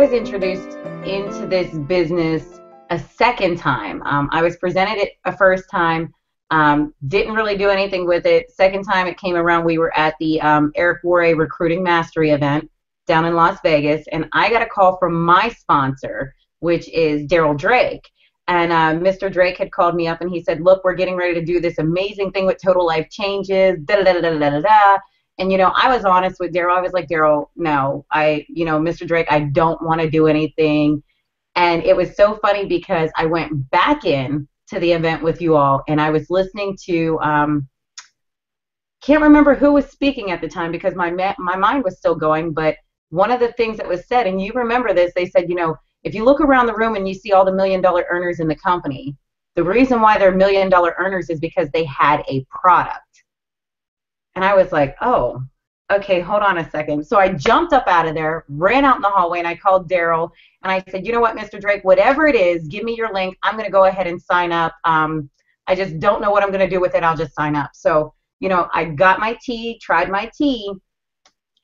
was introduced into this business a second time. I was presented it a first time, didn't really do anything with it. Second time it came around, we were at the Eric Worre Recruiting Mastery event down in Las Vegas, and I got a call from my sponsor, which is Daryl Drake. And Mr. Drake had called me up and he said, look, we're getting ready to do this amazing thing with Total Life Changes, da-da-da-da-da-da-da. And, you know, I was honest with Daryl. I was like, Daryl, no, Mr. Drake, I don't want to do anything. And it was so funny because I went back in to the event with you all, and I was listening to, can't remember who was speaking at the time because my mind was still going, but one of the things that was said, and you remember this, they said, you know, if you look around the room and you see all the $1 million earners in the company, the reason why they're $1 million earners is because they had a product. And I was like, oh, okay, hold on a second. So I jumped up out of there, ran out in the hallway, and I called Daryl, and I said, you know what, Mr. Drake, whatever it is, give me your link. I'm going to go ahead and sign up. I just don't know what I'm going to do with it. I'll just sign up. So, you know, I got my tea, tried my tea,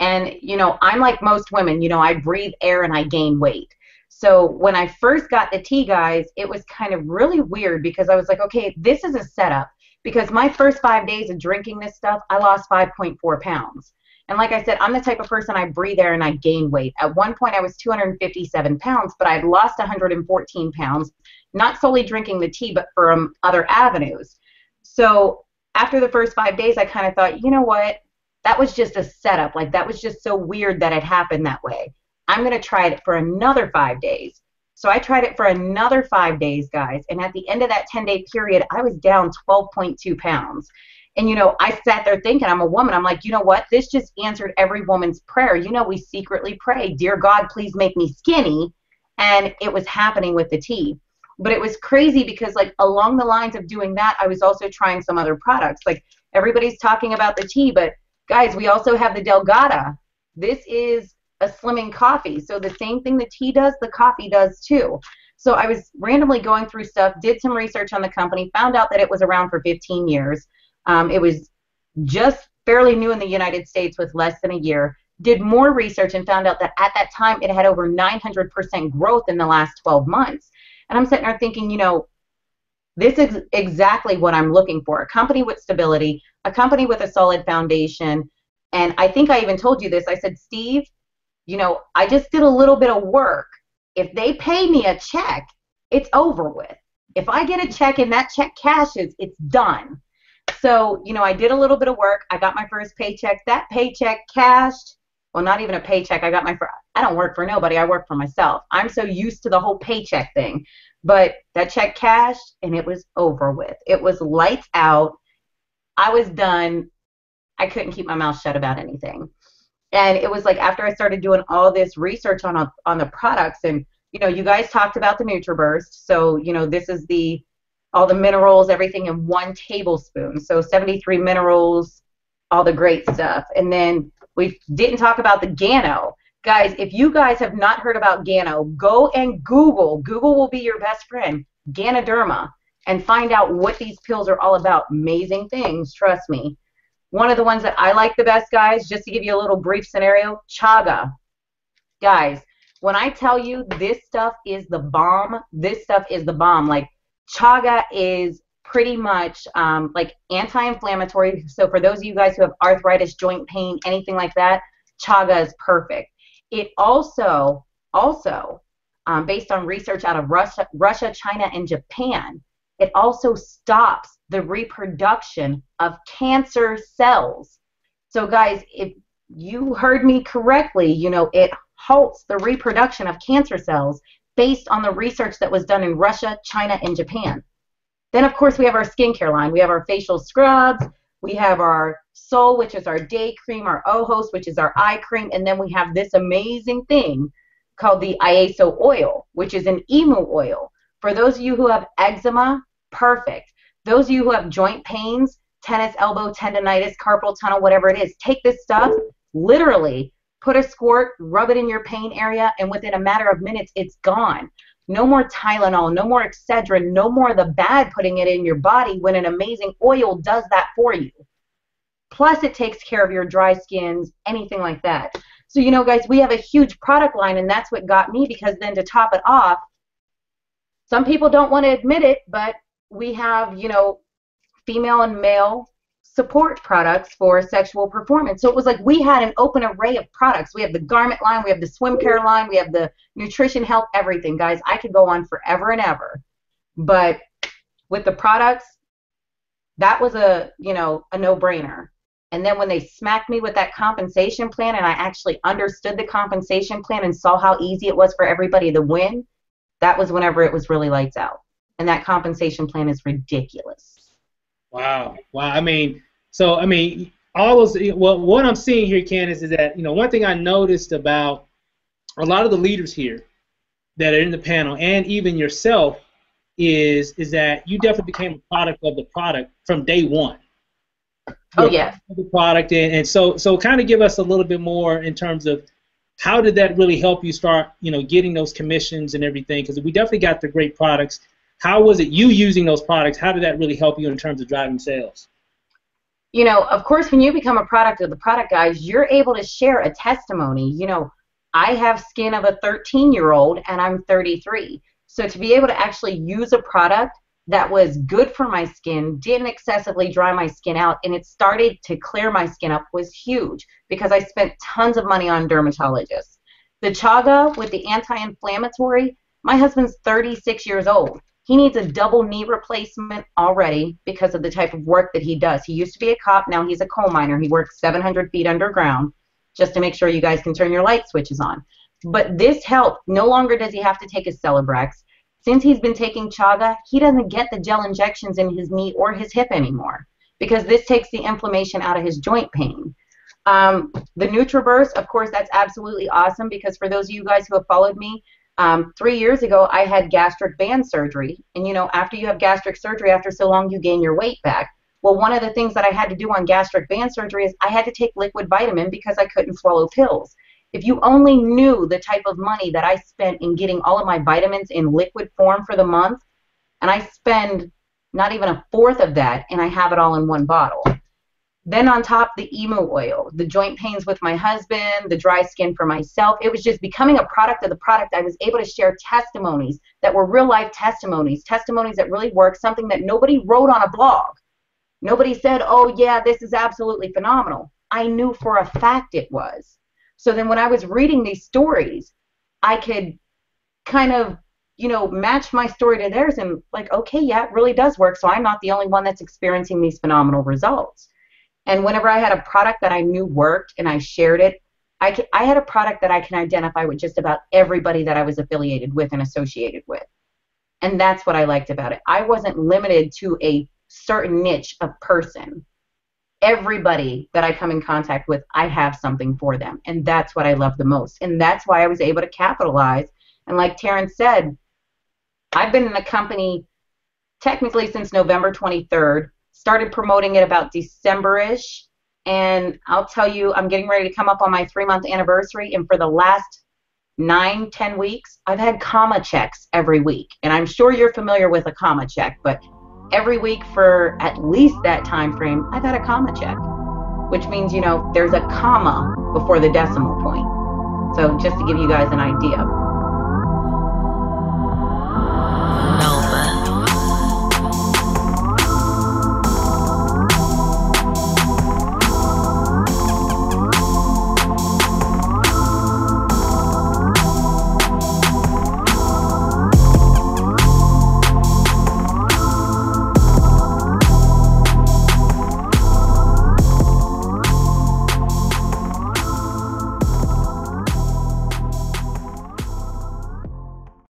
and, you know, I'm like most women. You know, I breathe air and I gain weight. So when I first got the tea, guys, it was kind of really weird because I was like, okay, this is a setup. Because my first 5 days of drinking this stuff, I lost 5.4 pounds. And like I said, I'm the type of person, I breathe air and I gain weight. At one point, I was 257 pounds, but I had lost 114 pounds, not solely drinking the tea, but from other avenues. So after the first 5 days, I kind of thought, you know what? That was just a setup. Like, that was just so weird that it happened that way. I'm going to try it for another 5 days. So I tried it for another 5 days, guys, and at the end of that 10-day period, I was down 12.2 pounds. And, you know, I sat there thinking, I'm a woman. I'm like, you know what? This just answered every woman's prayer. You know, we secretly pray, dear God, please make me skinny. And it was happening with the tea. But it was crazy because, like, along the lines of doing that, I was also trying some other products. Like, everybody's talking about the tea, but, guys, we also have the Delgada. This is a slimming coffee. So the same thing the tea does, the coffee does too. So I was randomly going through stuff, did some research on the company, found out that it was around for 15 years. It was just fairly new in the United States with less than a year. Did more research and found out that at that time it had over 900% growth in the last 12 months. And I'm sitting there thinking, you know, this is exactly what I'm looking for. A company with stability, a company with a solid foundation. And I think I even told you this. I said, Steve, you know, I just did a little bit of work. If they pay me a check, it's over with. If I get a check and that check cashes, it's done. So, you know, I did a little bit of work. I got my first paycheck. That paycheck cashed. Well, not even a paycheck. I don't work for nobody. I work for myself. I'm so used to the whole paycheck thing. But that check cashed, and it was over with. It was lights out. I was done. I couldn't keep my mouth shut about anything. And it was like after I started doing all this research on the products, and, you know, you guys talked about the Nutraburst. So, you know, this is all the minerals, everything in 1 tablespoon. So 73 minerals, all the great stuff. And then we didn't talk about the Gano. Guys, if you guys have not heard about Gano, go and Google. Google will be your best friend, Ganoderma, and find out what these pills are all about. Amazing things, trust me. One of the ones that I like the best, guys, just to give you a little brief scenario, Chaga. Guys, when I tell you this stuff is the bomb, this stuff is the bomb. Like, Chaga is pretty much like anti-inflammatory. So for those of you guys who have arthritis, joint pain, anything like that, Chaga is perfect. It also based on research out of Russia, China, and Japan, it also stops the reproduction of cancer cells. So guys, if you heard me correctly, you know, it halts the reproduction of cancer cells based on the research that was done in Russia, China, and Japan. Then, of course, we have our skincare line. We have our facial scrubs. We have our Sol, which is our day cream, our Ojos, which is our eye cream, and then we have this amazing thing called the Iaso Oil, which is an Emu Oil. For those of you who have eczema, perfect. Those of you who have joint pains, tennis elbow, tendonitis, carpal tunnel, whatever it is, take this stuff, literally, put a squirt, rub it in your pain area, and within a matter of minutes, it's gone. No more Tylenol, no more Excedrin, no more of the bad putting it in your body when an amazing oil does that for you. Plus, it takes care of your dry skins, anything like that. So, guys, we have a huge product line, and that's what got me, because then to top it off, some people don't want to admit it, but we have, female and male support products for sexual performance. So it was like we had an open array of products. We have the garment line, we have the swim care line, we have the nutrition, health, everything. Guys, I could go on forever and ever. But with the products, that was a no-brainer. And then when they smacked me with that compensation plan, and I actually understood the compensation plan and saw how easy it was for everybody to win, that was whenever it was really lights out. And that compensation plan is ridiculous. Wow. I mean, all those. Well, what I'm seeing here, Candace, is that one thing I noticed about a lot of the leaders here that are in the panel, and even yourself, is that you definitely became a product of the product from day one. Oh yes. The product, and so kind of give us a little bit more in terms of how did that really help you start, getting those commissions and everything? Because we definitely got the great products. How was it you using those products? How did that really help you in terms of driving sales? Of course, when you become a product of the product, guys, you're able to share a testimony. I have skin of a 13-year-old, and I'm 33. So to be able to actually use a product that was good for my skin, didn't excessively dry my skin out, and it started to clear my skin up was huge, because I spent tons of money on dermatologists. The Chaga with the anti-inflammatory, my husband's 36 years old. He needs a double knee replacement already because of the type of work that he does. He used to be a cop, now he's a coal miner. He works 700 feet underground just to make sure you guys can turn your light switches on. But this helped. No longer does he have to take his Celebrex. Since he's been taking Chaga, he doesn't get the gel injections in his knee or his hip anymore, because this takes the inflammation out of his joint pain. The Nutraburst, of course, that's absolutely awesome, because for those of you guys who have followed me, 3 years ago, I had gastric band surgery. And, after you have gastric surgery, after so long, you gain your weight back. Well, one of the things that I had to do on gastric band surgery is I had to take liquid vitamin because I couldn't swallow pills. If you only knew the type of money that I spent in getting all of my vitamins in liquid form for the month, and I spend not even a fourth of that, and I have it all in one bottle. Then on top, the Emu Oil, the joint pains with my husband, the dry skin for myself. It was just becoming a product of the product. I was able to share testimonies that were real-life testimonies that really worked, something that nobody wrote on a blog. Nobody said, oh, yeah, this is absolutely phenomenal. I knew for a fact it was. So then when I was reading these stories, I could kind of, match my story to theirs and like, okay, yeah, it really does work. So I'm not the only one that's experiencing these phenomenal results. And whenever I had a product that I knew worked and I shared it, I had a product that I can identify with just about everybody that I was affiliated with and associated with. And that's what I liked about it. I wasn't limited to a certain niche of person. Everybody that I come in contact with, I have something for them. And that's what I love the most. And that's why I was able to capitalize. And like Terrence said, I've been in the company technically since November 23rd, started promoting it about December-ish. And I'll tell you, I'm getting ready to come up on my 3-month anniversary. And for the last 9-10 weeks, I've had comma checks every week. And I'm sure you're familiar with a comma check, but every week for at least that time frame, I've had a comma check, which means, there's a comma before the decimal point. So just to give you guys an idea.